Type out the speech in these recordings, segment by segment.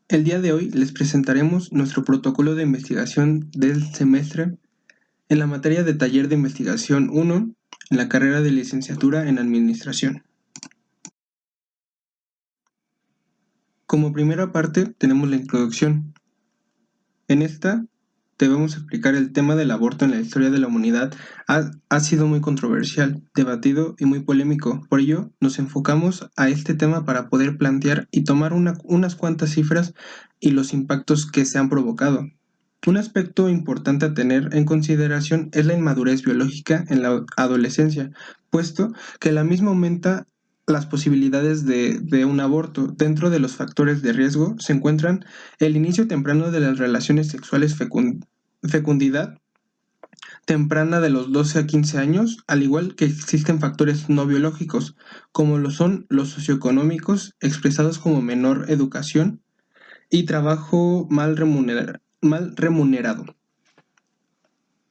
El día de hoy les presentaremos nuestro protocolo de investigación del semestre en la materia de Taller de Investigación 1 en la carrera de Licenciatura en Administración. Como primera parte tenemos la introducción. En esta te vamos a explicar el tema del aborto en la historia de la humanidad. Ha sido muy controversial, debatido y muy polémico. Por ello, nos enfocamos a este tema para poder plantear y tomar unas cuantas cifras y los impactos que se han provocado. Un aspecto importante a tener en consideración es la inmadurez biológica en la adolescencia, puesto que la misma aumenta las posibilidades de un aborto. Dentro de los factores de riesgo se encuentran el inicio temprano de las relaciones sexuales, fecundidad temprana de los 12 a 15 años, al igual que existen factores no biológicos, como lo son los socioeconómicos, expresados como menor educación y trabajo mal remunerado.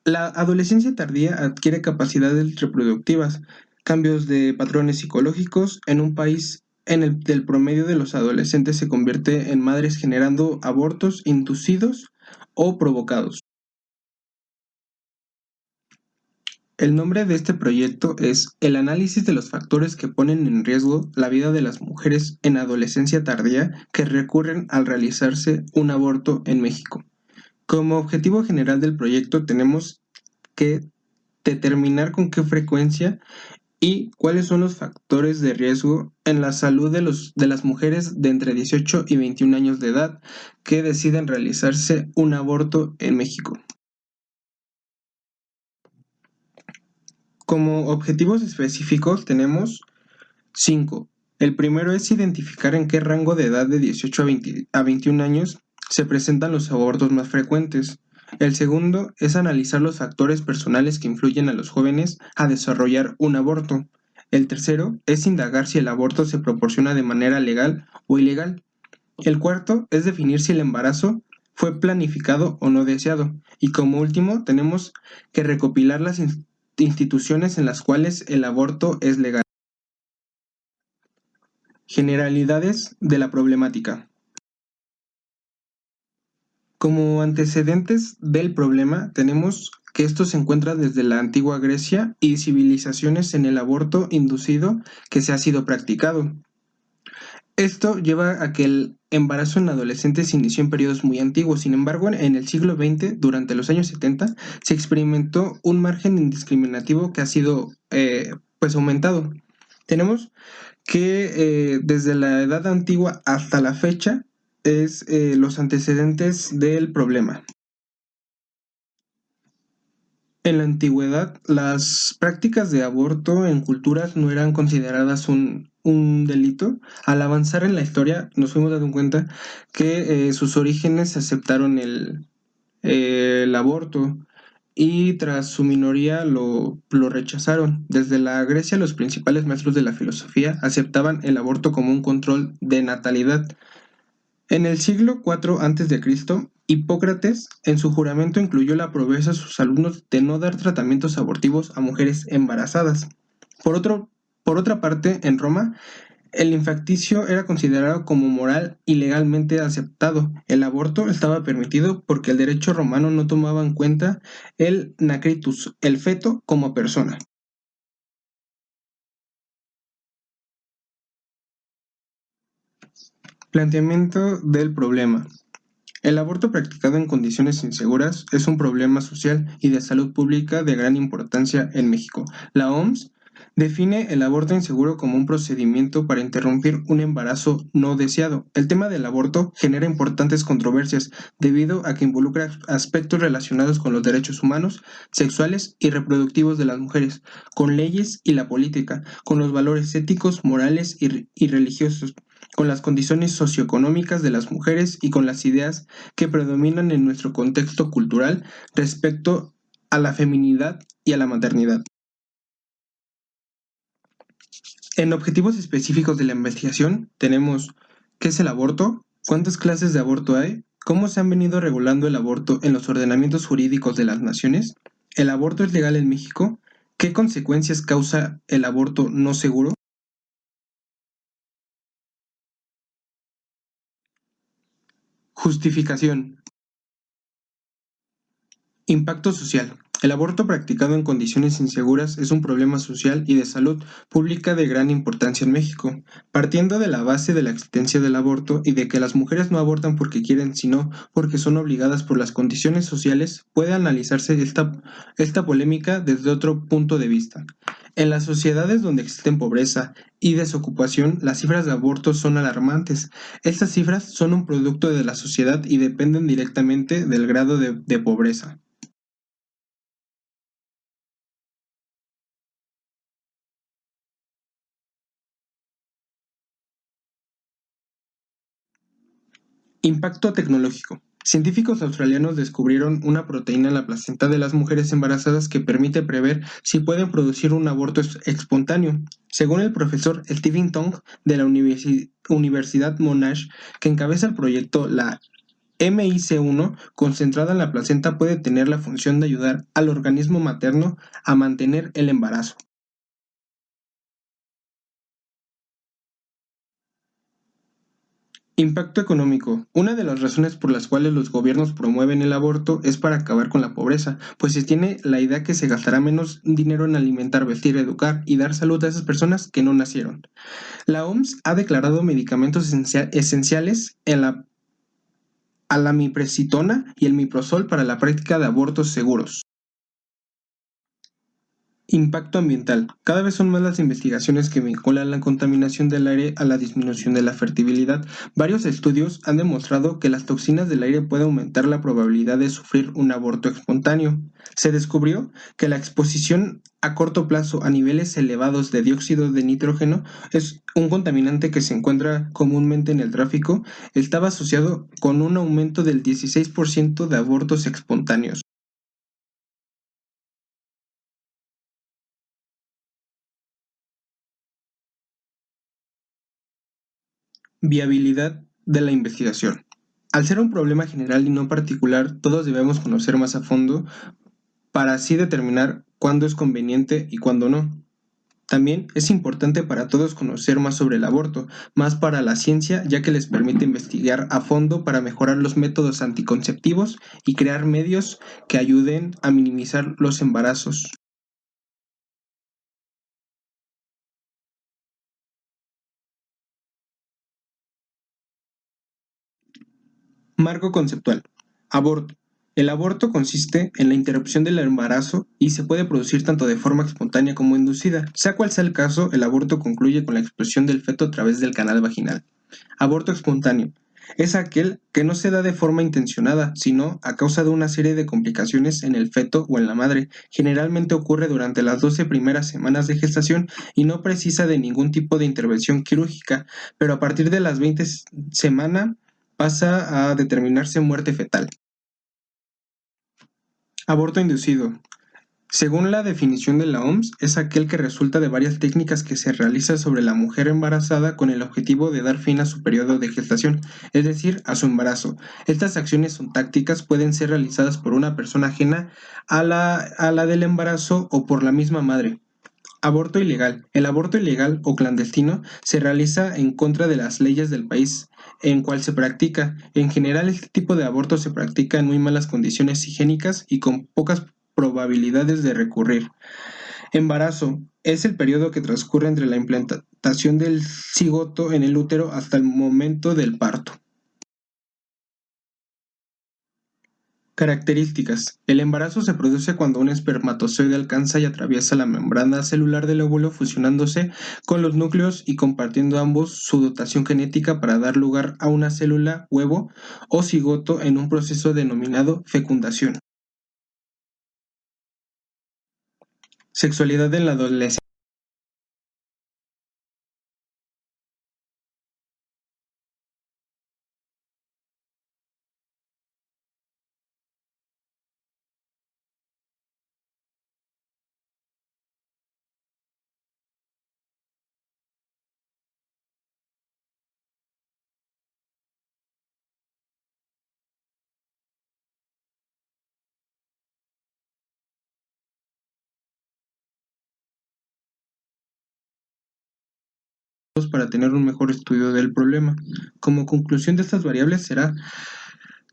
La adolescencia tardía adquiere capacidades reproductivas, cambios de patrones psicológicos en un país en el del promedio de los adolescentes se convierte en madres generando abortos inducidos o provocados. El nombre de este proyecto es El análisis de los factores que ponen en riesgo la vida de las mujeres en adolescencia tardía que recurren al realizarse un aborto en México. Como objetivo general del proyecto tenemos que determinar con qué frecuencia y cuáles son los factores de riesgo en la salud de las mujeres de entre 18 y 21 años de edad que deciden realizarse un aborto en México. Como objetivos específicos tenemos 5. El primero es identificar en qué rango de edad de 18 a 21 años se presentan los abortos más frecuentes. El segundo es analizar los factores personales que influyen a los jóvenes a desarrollar un aborto. El tercero es indagar si el aborto se proporciona de manera legal o ilegal. El cuarto es definir si el embarazo fue planificado o no deseado. Y como último tenemos que recopilar las instituciones en las cuales el aborto es legal. Generalidades de la problemática. Como antecedentes del problema, tenemos que esto se encuentra desde la antigua Grecia y civilizaciones en el aborto inducido que se ha sido practicado. Esto lleva a que el embarazo en adolescentes se inició en periodos muy antiguos. Sin embargo, en el siglo XX, durante los años 70, se experimentó un margen indiscriminativo que ha sido aumentado. Tenemos que desde la edad antigua hasta la fecha es los antecedentes del problema. En la antigüedad, las prácticas de aborto en culturas no eran consideradas un delito. Al avanzar en la historia, nos fuimos dando cuenta que sus orígenes aceptaron el aborto y tras su minoría lo rechazaron. Desde la Grecia, los principales maestros de la filosofía aceptaban el aborto como un control de natalidad. En el siglo IV a.C., Hipócrates en su juramento incluyó la promesa a sus alumnos de no dar tratamientos abortivos a mujeres embarazadas. Por otra parte, en Roma, el infanticidio era considerado como moral y legalmente aceptado. El aborto estaba permitido porque el derecho romano no tomaba en cuenta el nacritus, el feto, como persona. Planteamiento del problema. El aborto practicado en condiciones inseguras es un problema social y de salud pública de gran importancia en México. La OMS define el aborto inseguro como un procedimiento para interrumpir un embarazo no deseado. El tema del aborto genera importantes controversias debido a que involucra aspectos relacionados con los derechos humanos, sexuales y reproductivos de las mujeres, con leyes y la política, con los valores éticos, morales y religiosos, con las condiciones socioeconómicas de las mujeres y con las ideas que predominan en nuestro contexto cultural respecto a la feminidad y a la maternidad. En objetivos específicos de la investigación tenemos qué es el aborto, cuántas clases de aborto hay, cómo se han venido regulando el aborto en los ordenamientos jurídicos de las naciones, el aborto es legal en México, qué consecuencias causa el aborto no seguro. Justificación. Impacto social. El aborto practicado en condiciones inseguras es un problema social y de salud pública de gran importancia en México. Partiendo de la base de la existencia del aborto y de que las mujeres no abortan porque quieren, sino porque son obligadas por las condiciones sociales, puede analizarse esta polémica desde otro punto de vista. En las sociedades donde existen pobreza y desocupación, las cifras de abortos son alarmantes. Estas cifras son un producto de la sociedad y dependen directamente del grado de pobreza. Impacto tecnológico. Científicos australianos descubrieron una proteína en la placenta de las mujeres embarazadas que permite prever si pueden producir un aborto espontáneo. Según el profesor Stephen Tong de la Universidad Monash, que encabeza el proyecto, la MIC1 concentrada en la placenta puede tener la función de ayudar al organismo materno a mantener el embarazo. Impacto económico. Una de las razones por las cuales los gobiernos promueven el aborto es para acabar con la pobreza, pues se tiene la idea que se gastará menos dinero en alimentar, vestir, educar y dar salud a esas personas que no nacieron. La OMS ha declarado medicamentos esenciales en la alamipressina y el miprosol para la práctica de abortos seguros. Impacto ambiental. Cada vez son más las investigaciones que vinculan la contaminación del aire a la disminución de la fertilidad. Varios estudios han demostrado que las toxinas del aire pueden aumentar la probabilidad de sufrir un aborto espontáneo. Se descubrió que la exposición a corto plazo a niveles elevados de dióxido de nitrógeno es un contaminante que se encuentra comúnmente en el tráfico, estaba asociado con un aumento del 16% de abortos espontáneos. Viabilidad de la investigación. Al ser un problema general y no particular, todos debemos conocer más a fondo para así determinar cuándo es conveniente y cuándo no. También es importante para todos conocer más sobre el aborto, más para la ciencia, ya que les permite investigar a fondo para mejorar los métodos anticonceptivos y crear medios que ayuden a minimizar los embarazos. Marco conceptual. Aborto. El aborto consiste en la interrupción del embarazo y se puede producir tanto de forma espontánea como inducida. Sea cual sea el caso, el aborto concluye con la explosión del feto a través del canal vaginal. Aborto espontáneo. Es aquel que no se da de forma intencionada, sino a causa de una serie de complicaciones en el feto o en la madre. Generalmente ocurre durante las 12 primeras semanas de gestación y no precisa de ningún tipo de intervención quirúrgica, pero a partir de las 20 semanas pasa a determinarse muerte fetal. Aborto inducido. Según la definición de la OMS, es aquel que resulta de varias técnicas que se realiza sobre la mujer embarazada con el objetivo de dar fin a su periodo de gestación, es decir, a su embarazo. Estas acciones o tácticas pueden ser realizadas por una persona ajena a la del embarazo o por la misma madre. Aborto ilegal. El aborto ilegal o clandestino se realiza en contra de las leyes del país en cual se practica. En general, este tipo de aborto se practica en muy malas condiciones higiénicas y con pocas probabilidades de recurrir. Embarazo. Es el periodo que transcurre entre la implantación del cigoto en el útero hasta el momento del parto. Características. El embarazo se produce cuando un espermatozoide alcanza y atraviesa la membrana celular del óvulo fusionándose con los núcleos y compartiendo ambos su dotación genética para dar lugar a una célula, huevo o cigoto en un proceso denominado fecundación. Sexualidad en la adolescencia. Para tener un mejor estudio del problema. Como conclusión de estas variables será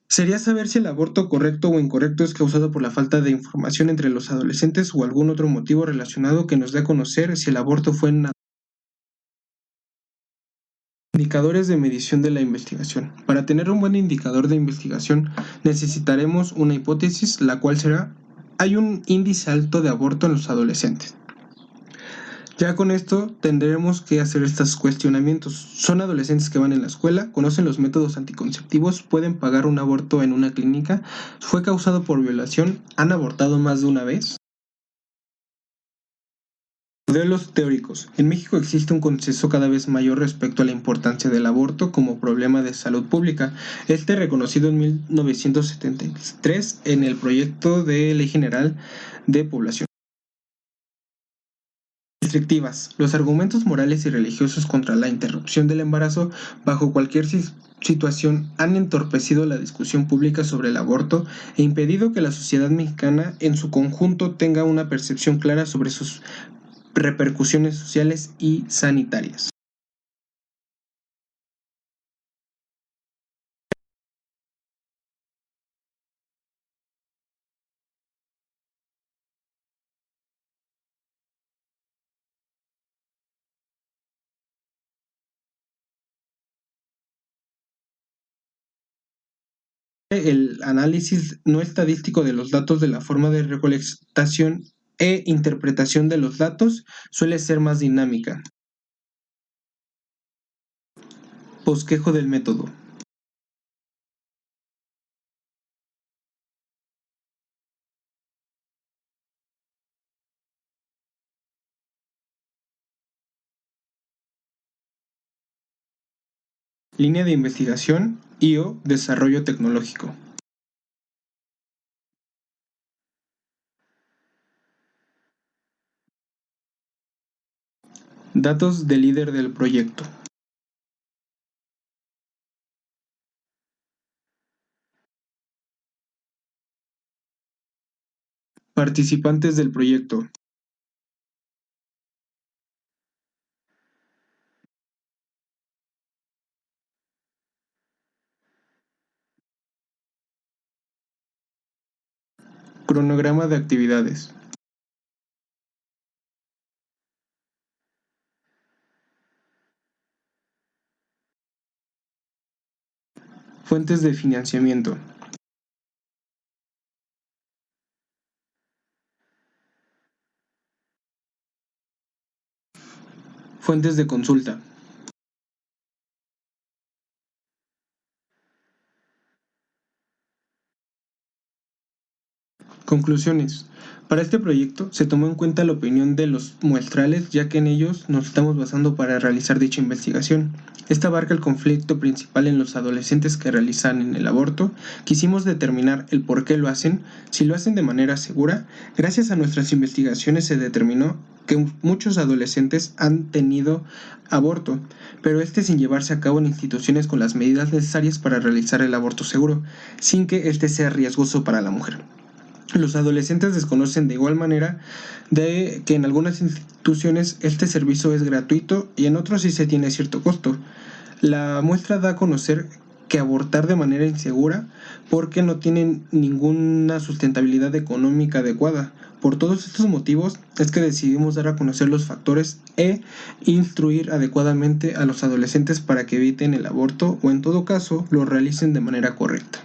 sería saber si el aborto correcto o incorrecto es causado por la falta de información entre los adolescentes o algún otro motivo relacionado que nos dé a conocer si el aborto fue en indicadores de medición de la investigación. Para tener un buen indicador de investigación necesitaremos una hipótesis, la cual será: hay un índice alto de aborto en los adolescentes. Ya con esto tendremos que hacer estos cuestionamientos. Son adolescentes que van en la escuela, conocen los métodos anticonceptivos, pueden pagar un aborto en una clínica, fue causado por violación, han abortado más de una vez. Modelos teóricos. En México existe un consenso cada vez mayor respecto a la importancia del aborto como problema de salud pública. Reconocido en 1973 en el Proyecto de Ley General de Población. Restrictivas. Los argumentos morales y religiosos contra la interrupción del embarazo bajo cualquier situación han entorpecido la discusión pública sobre el aborto e impedido que la sociedad mexicana en su conjunto tenga una percepción clara sobre sus repercusiones sociales y sanitarias. El análisis no estadístico de los datos de la forma de recolectación e interpretación de los datos suele ser más dinámica. Bosquejo del método. Línea de investigación y/o desarrollo tecnológico. Datos del líder del proyecto. Participantes del proyecto. Cronograma de actividades. Fuentes de financiamiento. Fuentes de consulta. Conclusiones. Para este proyecto se tomó en cuenta la opinión de los muestrales, ya que en ellos nos estamos basando para realizar dicha investigación. Esta abarca el conflicto principal en los adolescentes que realizan el aborto. Quisimos determinar el por qué lo hacen, si lo hacen de manera segura. Gracias a nuestras investigaciones se determinó que muchos adolescentes han tenido aborto, pero sin llevarse a cabo en instituciones con las medidas necesarias para realizar el aborto seguro, sin que sea riesgoso para la mujer. Los adolescentes desconocen de igual manera de que en algunas instituciones este servicio es gratuito y en otros sí se tiene cierto costo. La muestra da a conocer que abortar de manera insegura porque no tienen ninguna sustentabilidad económica adecuada. Por todos estos motivos es que decidimos dar a conocer los factores e instruir adecuadamente a los adolescentes para que eviten el aborto o en todo caso lo realicen de manera correcta.